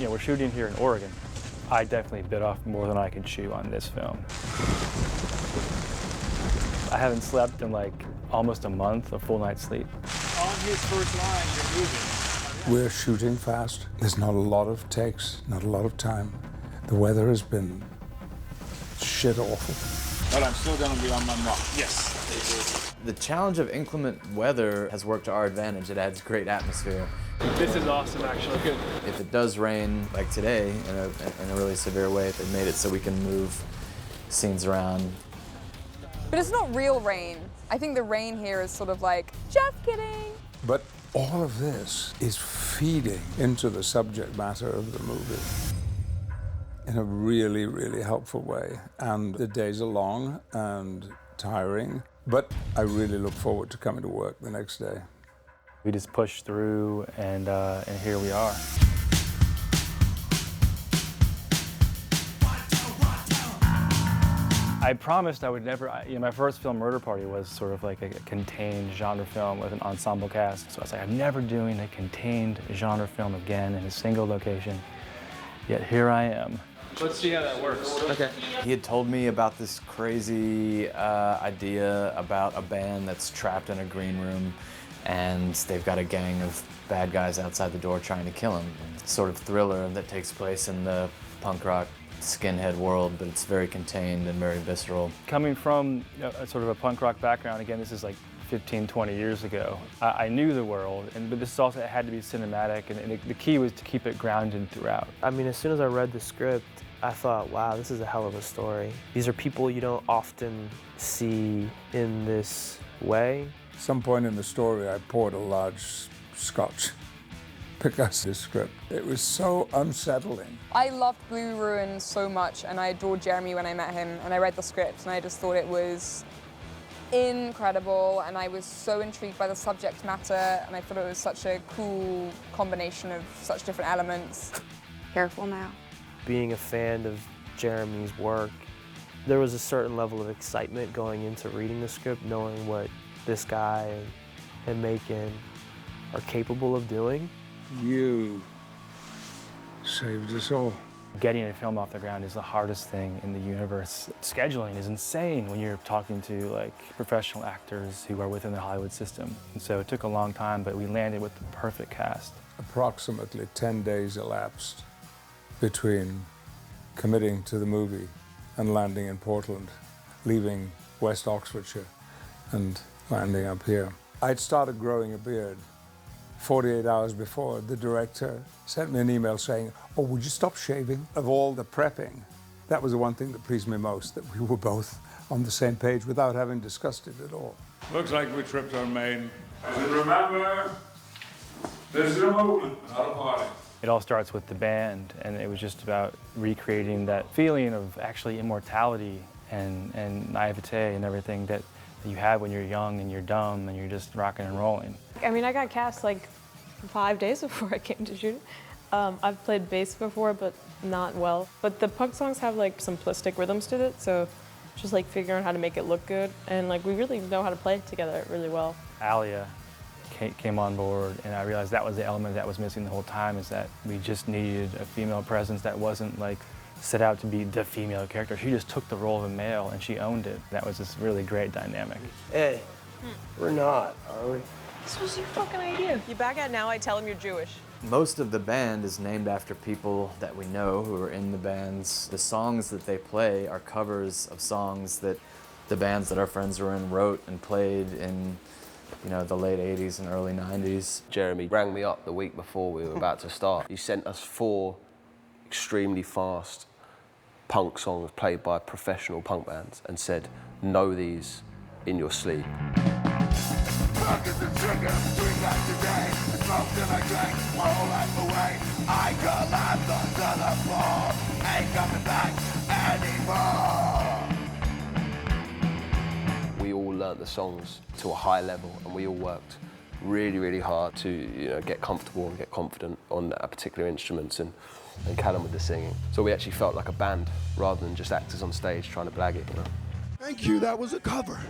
we're shooting here in Oregon. I definitely bit off more than I could chew on this film. I haven't slept in like almost a month, a full night's sleep. On his first line, you're moving. We're shooting fast. There's not a lot of takes, not a lot of time. The weather has been shit awful. But I'm still gonna be on my mark. Yes. The challenge of inclement weather has worked to our advantage. It adds great atmosphere. This is awesome, actually. Good. If it does rain, like today, in a really severe way, they made it so we can move scenes around. But it's not real rain. I think the rain here is sort of like, just kidding. But all of this is feeding into the subject matter of the movie in a really, really helpful way. And the days are long and tiring, but I really look forward to coming to work the next day. We just pushed through, and here we are. I promised I would never, my first film, Murder Party, was sort of like a contained genre film with an ensemble cast. So I was like, I'm never doing a contained genre film again in a single location. Yet here I am. Let's see how that works. Okay. He had told me about this crazy idea about a band that's trapped in a green room, and they've got a gang of bad guys outside the door trying to kill him. It's sort of thriller that takes place in the punk rock skinhead world, but it's very contained and very visceral. Coming from a sort of a punk rock background, again, this is like 15, 20 years ago. I knew the world, but this also had to be cinematic, and the key was to keep it grounded throughout. I mean, as soon as I read the script, I thought, wow, this is a hell of a story. These are people you don't often see in this way. At some point in the story, I poured a large scotch because of the script. It was so unsettling. I loved Blue Ruin so much, and I adored Jeremy when I met him, and I read the script, and I just thought it was incredible, and I was so intrigued by the subject matter, and I thought it was such a cool combination of such different elements. Careful now. Being a fan of Jeremy's work, there was a certain level of excitement going into reading the script, knowing what this guy and Macon are capable of doing. You saved us all. Getting a film off the ground is the hardest thing in the universe. Scheduling is insane when you're talking to like professional actors who are within the Hollywood system. And so it took a long time, but we landed with the perfect cast. Approximately 10 days elapsed between committing to the movie and landing in Portland, leaving West Oxfordshire and landing up here. I'd started growing a beard. 48 hours before, the director sent me an email saying, oh, would you stop shaving? Of all the prepping, that was the one thing that pleased me most, that we were both on the same page without having discussed it at all. Looks like we tripped our main. And remember, this is a movement, not a party. It all starts with the band, and it was just about recreating that feeling of actually immortality and naivete and everything that you have when you're young and you're dumb and you're just rocking and rolling. I mean, I got cast like 5 days before I came to shoot it. I've played bass before, but not well. But the punk songs have like simplistic rhythms to it, so just like figuring out how to make it look good. And like we really know how to play together really well. Alia came on board, and I realized that was the element that was missing the whole time, is that we just needed a female presence that wasn't like set out to be the female character. She just took the role of a male and she owned it. That was this really great dynamic. Hey, we're not, are we? This was your fucking idea. You back out now, I tell him you're Jewish. Most of the band is named after people that we know who are in the bands. The songs that they play are covers of songs that the bands that our friends were in wrote and played in the late 80s and early 90s. Jeremy rang me up the week before we were about to start. He sent us 4 extremely fast punk songs played by professional punk bands and said, know these in your sleep. We all learnt the songs to a high level, and we all worked really, really hard to get comfortable and get confident on our particular instruments, and Callum with the singing. So we actually felt like a band rather than just actors on stage trying to blag it. Thank you, that was a cover.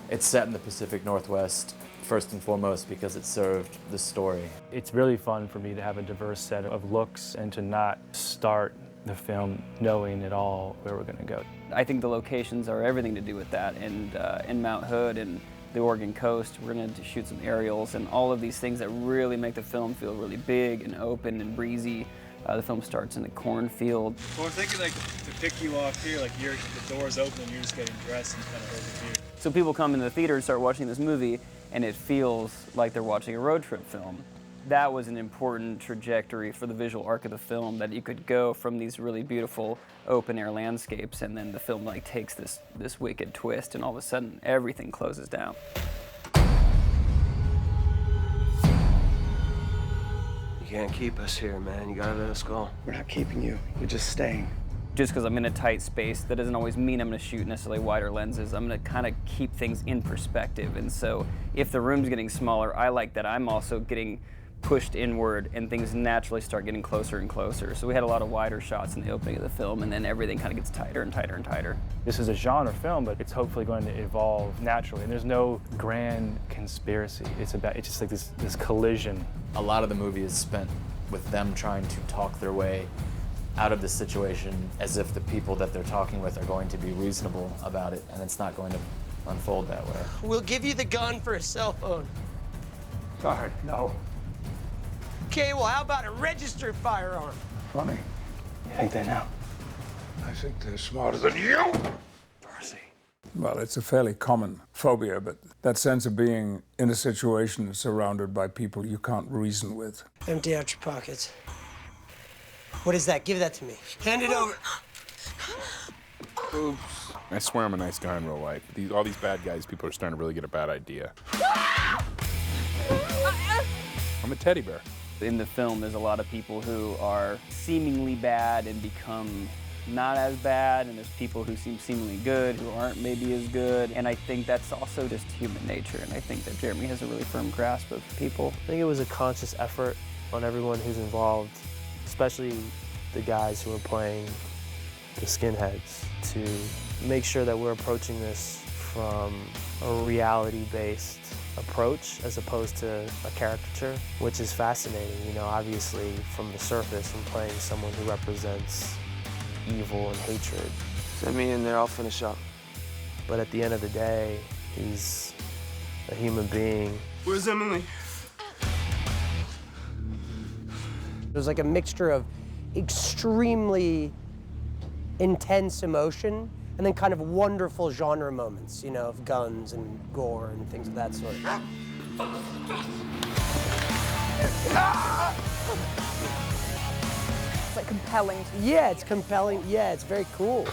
It's set in the Pacific Northwest, first and foremost because it served the story. It's really fun for me to have a diverse set of looks and to not start the film knowing at all where we're going to go. I think the locations are everything to do with that, and in Mount Hood and the Oregon coast, we're going to shoot some aerials and all of these things that really make the film feel really big and open and breezy. The film starts in the cornfield. Well, I'm thinking like to pick you off here, like the door's open and you're just getting dressed and kind of over here. So people come in the theater and start watching this movie and it feels like they're watching a road trip film. That was an important trajectory for the visual arc of the film, that you could go from these really beautiful open air landscapes and then the film like takes this wicked twist and all of a sudden everything closes down. You can't keep us here, man. You gotta let us go. We're not keeping you. You're just staying. Just because I'm in a tight space, that doesn't always mean I'm going to shoot necessarily wider lenses. I'm going to kind of keep things in perspective. And so if the room's getting smaller, I like that I'm also getting pushed inward and things naturally start getting closer and closer. So we had a lot of wider shots in the opening of the film, and then everything kind of gets tighter and tighter and tighter. This is a genre film, but it's hopefully going to evolve naturally. And there's no grand conspiracy. It's just like this collision. A lot of the movie is spent with them trying to talk their way out of the situation as if the people that they're talking with are going to be reasonable about it, and it's not going to unfold that way. We'll give you the gun for a cell phone. Sorry, no. Okay, well, how about a registered firearm? Funny. You think they know? I think they're smarter than you. Percy. Well, it's a fairly common phobia, but that sense of being in a situation surrounded by people you can't reason with. Empty out your pockets. What is that? Give that to me. Hand it over. Oops. I swear I'm a nice guy in real life. All these bad guys, people are starting to really get a bad idea. I'm a teddy bear. In the film, there's a lot of people who are seemingly bad and become not as bad, and there's people who seem seemingly good who aren't maybe as good, and I think that's also just human nature, and I think that Jeremy has a really firm grasp of people. I think it was a conscious effort on everyone who's involved, especially the guys who are playing the skinheads, to make sure that we're approaching this from a reality-based approach as opposed to a caricature, which is fascinating. You know, obviously from the surface, I'm playing someone who represents evil and hatred. Send me in there, I'll finish up. But at the end of the day, he's a human being. Where's Emily? There's like a mixture of extremely intense emotion and then kind of wonderful genre moments, you know, of guns and gore and things of that sort. It's like compelling. Yeah, it's compelling. Yeah, it's very cool.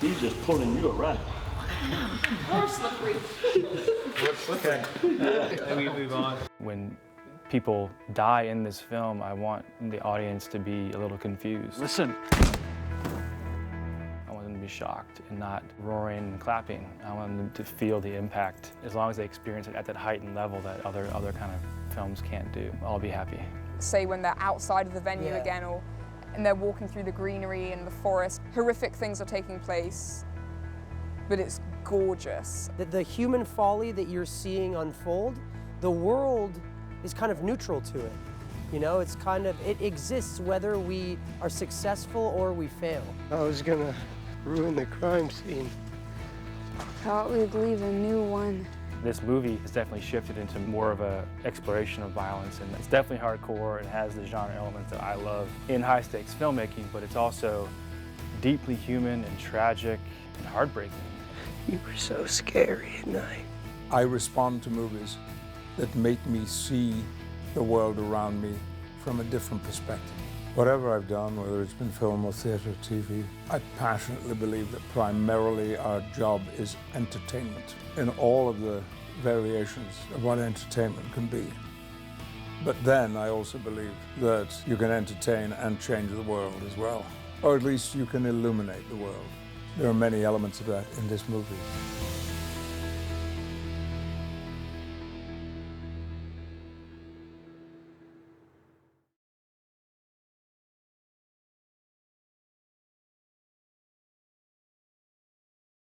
He's just pulling you around. More slippery. Okay. Let me move on. When people die in this film, I want the audience to be a little confused. Listen. I want them to be shocked and not roaring and clapping. I want them to feel the impact. As long as they experience it at that heightened level that other kind of films can't do, I'll be happy. Say when they're outside of the venue again, and they're walking through the greenery and the forest, horrific things are taking place, but it's gorgeous. The human folly that you're seeing unfold, the world is kind of neutral to it. You know, it's kind of, it exists whether we are successful or we fail. I was gonna ruin the crime scene. Thought we'd leave a new one. This movie has definitely shifted into more of an exploration of violence, and it's definitely hardcore. It has the genre elements that I love in high-stakes filmmaking, but it's also deeply human and tragic and heartbreaking. You were so scary at night. I respond to movies that make me see the world around me from a different perspective. Whatever I've done, whether it's been film or theatre, TV, I passionately believe that primarily our job is entertainment in all of the variations of what entertainment can be. But then I also believe that you can entertain and change the world as well, or at least you can illuminate the world. There are many elements of that in this movie.